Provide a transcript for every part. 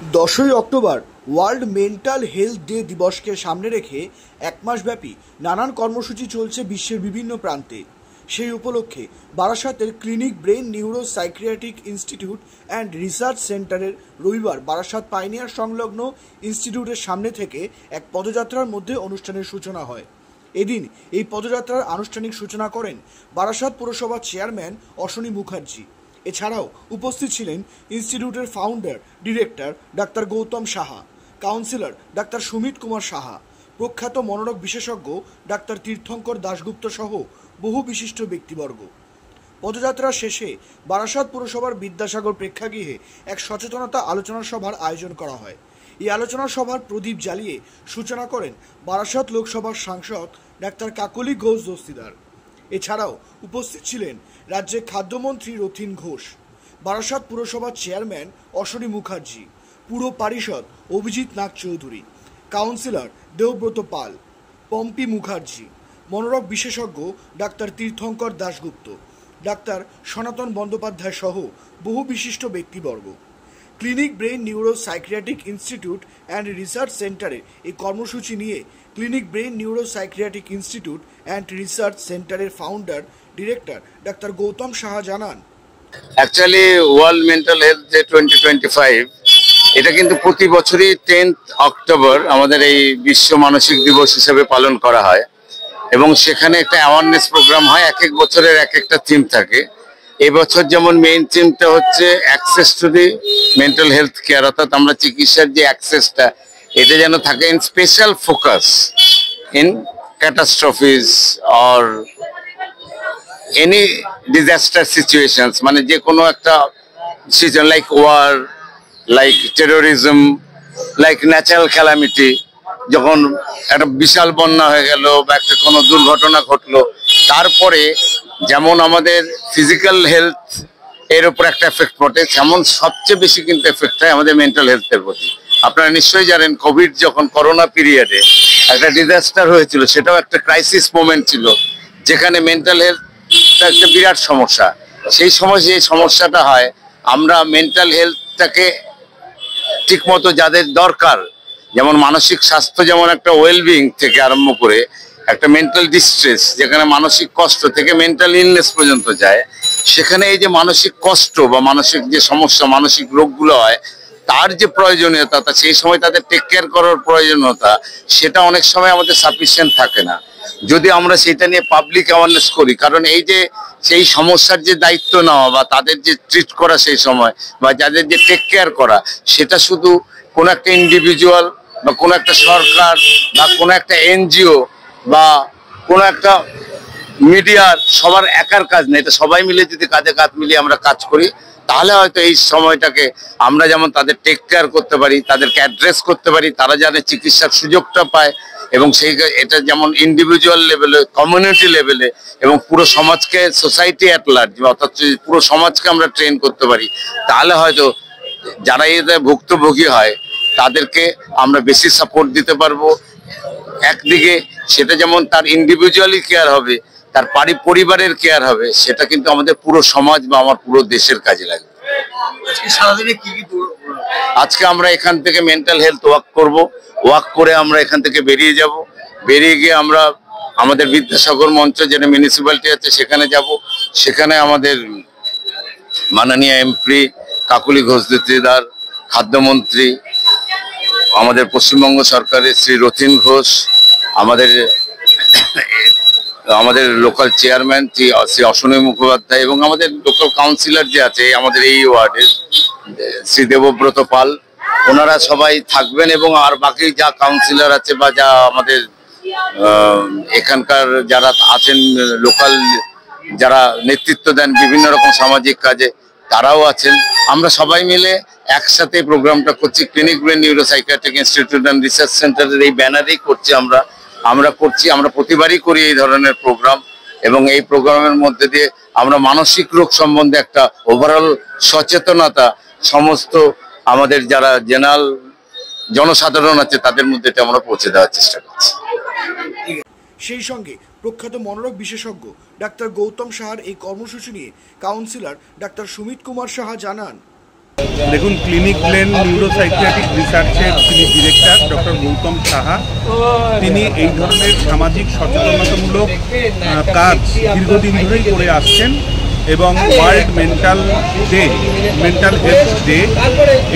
10ই October world mental health day দিবসকে সামনে রেখে এক মাসব্যাপী নানান কর্মসূচি চলছে বিশ্বের বিভিন্ন প্রান্তে। সেই উপলক্ষে বারাসাতের clinic brain neuro psychiatric institute and research সেন্টারের রবিবার বারাসাত পাইনিয়ার সংলগ্ন ইনস্টিটিউটের সামনে থেকে এক পদযাত্রার মধ্যে অনুষ্ঠানের সূচনা হয়। এদিন এই পদযাত্রার আনুষ্ঠানিক সূচনা করেন বারাসাত পুরসভার চেয়ারম্যান অশ্বনী মুখার্জি। এছাড়াও উপস্থিত ছিলেন ইনস্টিটিউটের founder director doctor Goutam Saha, councillor doctor Sumit Kumar Saha, প্রখ্যাত মনোরোগ বিশেষজ্ঞ ডাক্তার তীর্থঙ্কর দাশগুপ্ত সহ বহু বিশিষ্ট ব্যক্তিবর্গ। পদযাত্রা শেষে বারাসাত পুরসভার বিদ্যাসাগর প্রেক্ষাগৃহে এক সচেতনতা আলোচনা সভার আয়োজন করা হয়। এই আলোচনা সভার প্রদীপ জ্বালিয়ে সূচনা করেন বারাসাত লোকসভার সাংসদ ডাক্তার কাকলি ঘোষ দস্তিদার। এছাড়াও উপস্থিত ছিলেন রাজ্যের খাদ্যমন্ত্রী রথীন ঘোষ, বারাসাত পুরসভার চেয়ারম্যান অশ্বনী মুখার্জি, পুর পারিষদ অভিজিৎ নাগ চৌধুরী, কাউন্সিলর দেবব্রত পাল, পম্পি মুখার্জি, মনোরোগ বিশেষজ্ঞ ডাক্তার তীর্থঙ্কর দাশগুপ্ত, ডাক্তার সনাতন বন্দ্যোপাধ্যায় সহ বহু বিশিষ্ট ব্যক্তিবর্গ। Clinic brain neuro psychiatric institute and research সেন্টারের এই কর্মসূচি নিয়ে clinic brain neuro psychiatric institute and research সেন্টারের founder director doctor Goutam Saha জানান, actually world mental health day 2025 এটা কিন্তু প্রতি বছরই 10th অক্টোবর আমাদের এই বিশ্ব মানসিক দিবস হিসেবে পালন করা হয় এবং সেখানে একটা অ্যাওয়ারনেস প্রোগ্রাম হয়। এক এক বছরের এক একটা থিম থাকে। এবছর যেমন মেইন থিমটা হচ্ছে access to the mental health care, অর্থাৎ আমরা চিকিৎসার যে অ্যাক্সেসটা এটা যেন থাকে in special focus in catastrophes or any disaster situations, মানে যে কোনো একটা situation like war, like terrorism, like natural calamity, যখন একটা বিশাল বন্যা হয়ে গেল বা একটা কোনো দুর্ঘটনা ঘটলো, তারপরে যেমন আমাদের ফিজিক্যাল হেলথ এর উপর একটা এফেক্ট পড়ে, তেমন সবচেয়ে বেশি কিন্তু এফেক্ট হয় আমাদের মেন্টাল হেলথের প্রতি। আপনারা নিশ্চয়ই জানেন কোভিড যখন করোনা পিরিয়ডে একটা ডিজাস্টার হয়েছিল, সেটাও একটা ক্রাইসিস মোমেন্ট ছিল যেখানে মেন্টাল হেলথ একটা বিরাট সমস্যা। সেই সময় যে সমস্যাটা হয়, আমরা মেন্টাল হেলথটাকে ঠিকমতো যাদের দরকার, যেমন মানসিক স্বাস্থ্য, যেমন একটা ওয়েলবিং থেকে আরম্ভ করে একটা মেন্টাল ডিস্ট্রেস, যেখানে মানসিক কষ্ট থেকে মেন্টাল ইলনেস পর্যন্ত যায়, সেখানে এই যে মানসিক কষ্ট বা মানসিক যে সমস্যা, মানসিক রোগগুলো হয়, তার যে প্রয়োজনীয়তা, সেই সময় তাদের টেক কেয়ার করার প্রয়োজনীয়তা, সেটা অনেক সময় আমাদের সাফিসিয়েন্ট থাকে না। যদি আমরা সেটা নিয়ে পাবলিক অ্যাওয়ারনেস করি, কারণ এই যে সেই সমস্যার যে দায়িত্ব নেওয়া বা তাদের যে ট্রিট করা সেই সময় বা যাদের যে টেক কেয়ার করা, সেটা শুধু কোনো একটা ইন্ডিভিজুয়াল বা কোনো একটা সরকার বা কোনো একটা এনজিও বা কোনো একটা মিডিয়ার সবার একার কাজ নেই। এটা সবাই মিলে যদি কাঁধে কাঁধ মিলিয়ে আমরা কাজ করি, তাহলে হয়তো এই সময়টাকে আমরা যেমন তাদের টেক কেয়ার করতে পারি, তাদেরকে অ্যাড্রেস করতে পারি, তারা যেন চিকিৎসার সুযোগটা পায়, এবং সেই এটা যেমন ইন্ডিভিজুয়াল লেভেলে, কমিউনিটি লেভেলে এবং পুরো সমাজকে, সোসাইটি অ্যাট লার্জ, অর্থাৎ পুরো সমাজকে আমরা ট্রেন করতে পারি, তাহলে হয়তো যারা এতে ভুক্তভোগী হয় তাদেরকে আমরা বেশি সাপোর্ট দিতে পারবো। একদিকে সেটা যেমন তার ইন্ডিভিজুয়ালি কেয়ার হবে, তার পরিবারের কেয়ার হবে, সেটা কিন্তু আমাদের পুরো সমাজ বা আমার পুরো দেশের কাজে লাগবে। আজকে আমরা এখান থেকে মেন্টাল হেলথ ওয়াক করব, ওয়াক করে আমরা এখান থেকে বেরিয়ে যাব, বেরিয়ে গিয়ে আমরা আমাদের বিদ্যাসাগর মঞ্চ যেটা মিউনিসিপ্যালিটি আছে সেখানে যাব। সেখানে আমাদের মাননীয় এমপি কাকলি ঘোষ দস্তিদার, খাদ্যমন্ত্রী আমাদের পশ্চিমবঙ্গ সরকারের শ্রী রথীন ঘোষ, আমাদের লোকাল চেয়ারম্যান শ্রী অশ্বনী মুখোপাধ্যায় এবং আমাদের লোকাল কাউন্সিলর যে আছে আমাদের এই ওয়ার্ডের শ্রী দেবব্রত পাল, ওনারা সবাই থাকবেন। এবং আর বাকি যা কাউন্সিলর আছে বা যা আমাদের এখানকার যারা আছেন লোকাল, যারা নেতৃত্ব দেন বিভিন্ন রকম সামাজিক কাজে, তারাও আছেন। আমরা সবাই মিলে একসাথে প্রোগ্রামটা করছি। Clinic brain neuro psychiatric institute and research সেন্টারের এই ব্যানারেই করছি। আমরা প্রতিবারই করি এই ধরনের প্রোগ্রাম, এবং এই প্রোগ্রামের মধ্যে দিয়ে আমরা মানসিক রোগ সম্বন্ধে একটা ওভারঅল সচেতনতা সমস্ত আমাদের যারা জেনারেল জনসাধারণ আছে তাদের মধ্যে এটা আমরা পৌঁছে দেওয়ার চেষ্টা করছি। সেই সঙ্গে প্রখ্যাত মনোরোগ বিশেষজ্ঞ ডাক্তার গৌতম সাহার এই কর্মসূচি নিয়ে কাউন্সিলর ডাক্তার সুমিত কুমার সাহা জানান, দেখুন, ক্লিনিক ব্রেন নিউরোসাইকিয়াট্রিক রিসার্চের যিনি ডিরেক্টর ডক্টর গৌতম সাহা, তিনি এই ধরনের সামাজিক সচেতনতামূলক কাজ দীর্ঘদিন ধরেই করে আসছেন এবং ওয়ার্ল্ড মেন্টাল হেলথ ডে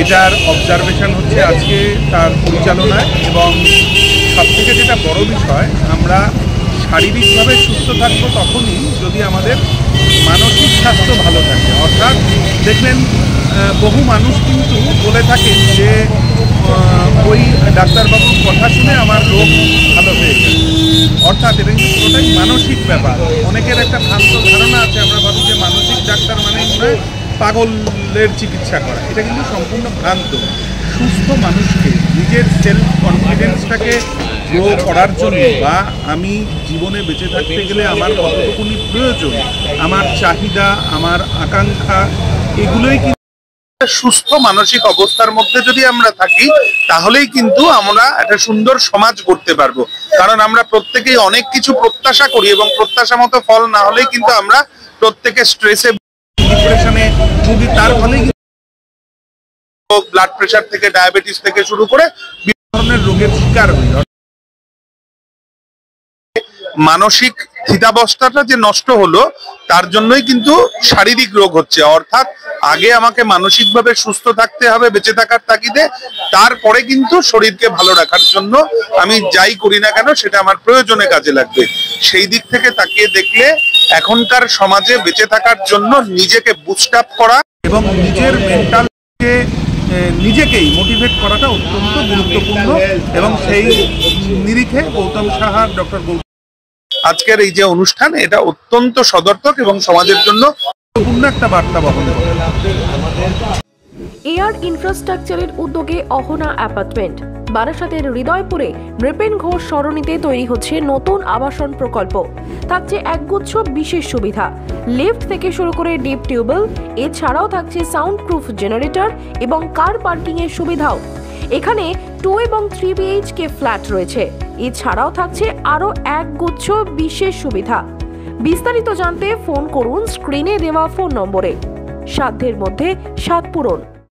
এটার অবজারভেশন হচ্ছে আজকে তার পরিচালনায়। এবং সবথেকে যেটা বড় বিষয়, আমরা শারীরিকভাবে সুস্থ থাকবো তখনই যদি আমাদের মানসিক স্বাস্থ্য ভালো থাকে। অর্থাৎ দেখবেন বহু মানুষ কিন্তু বলে থাকেন যে ওই ডাক্তারবাবুর কথা শুনে আমার রোগ ভালো হয়ে গেছে। অর্থাৎ এটা কিন্তু পুরোটাই মানসিক ব্যাপার। অনেকের একটা ভ্রান্ত ধারণা আছে, আমরা ভাবি যে মানসিক ডাক্তার মানে পাগলের চিকিৎসা করা। এটা কিন্তু সম্পূর্ণ ভ্রান্ত। সুস্থ মানুষকে নিজের সেলফ কনফিডেন্সটাকে গ্রো করার জন্য বা আমি জীবনে বেঁচে থাকতে গেলে আমার কতটুকুনি প্রয়োজন, আমার চাহিদা, আমার আকাঙ্ক্ষা, এগুলোই কিন্তু সুস্থ মানসিক অবস্থার মধ্যে যদি আমরা থাকি তাহলেই কিন্তু আমরা একটা সুন্দর সমাজ গড়তে পারবো। কারণ আমরা প্রত্যেকেই অনেক কিছু প্রত্যাশা করি এবং প্রত্যাশা মতো ফল না হলেই কিন্তু আমরা প্রত্যেকে স্ট্রেসে, ডিপ্রেশনে ভুগি। তার ফলেই ব্লাড প্রেশার থেকে ডায়াবেটিস থেকে শুরু করে বিভিন্ন ধরনের রোগের শিকার হই। মানসিক স্থিতাবস্থাটা যে নষ্ট হলো তার জন্যই কিন্তু শারীরিক রোগ হচ্ছে। অর্থাৎ আগে আমাকে মানসিকভাবে সুস্থ থাকতে হবে বেঁচে থাকার তাগিদে, তারপরে কিন্তু শরীরকে ভালো রাখার জন্য আমি যাই করি না কেন সেটা আমার প্রয়োজনে কাজে লাগবে। সেই দিক থেকে তাকিয়ে দেখলে এখনকার সমাজে বেঁচে থাকার জন্য নিজেকে বুস্ট আপ করা এবং নিজের মেন্টালকে নিজেকেই মোটিভেট করাটা অত্যন্ত গুরুত্বপূর্ণ। এবং সেই নিরিখে গৌতম সাহা, ডক্টর গৌতম আজকের এই যে অনুষ্ঠান, এটা অত্যন্ত সদর্থক এবং সমাজের জন্য গুরুত্বপূর্ণ একটা বার্তা বহন করে। এয়ার ইনফ্রাস্ট্রাকচারের উদ্যোগে অহনা অ্যাপার্টমেন্ট বারাসাতের হৃদয়পুরে নৃপেন ঘোষ সরণিতে তৈরি হচ্ছে নতুন আবাসন প্রকল্প। থাকছে একগুচ্ছ বিশেষ সুবিধা, লিফট থেকে শুরু করে ডিপ টিউবওয়েল, এছাড়াও থাকছে সাউন্ড প্রুফ জেনারেটর এবং কার পার্কিং এর সুবিধাও। এখানে 2 এবং 3 BHK ফ্ল্যাট রয়েছে। এছাড়াও থাকছে আরো একগুচ্ছ বিশেষ সুবিধা। বিস্তারিত জানতে ফোন করুন স্ক্রিনে দেওয়া ফোন নম্বরে। সাধ্যের মধ্যে স্বাদ পূরণ।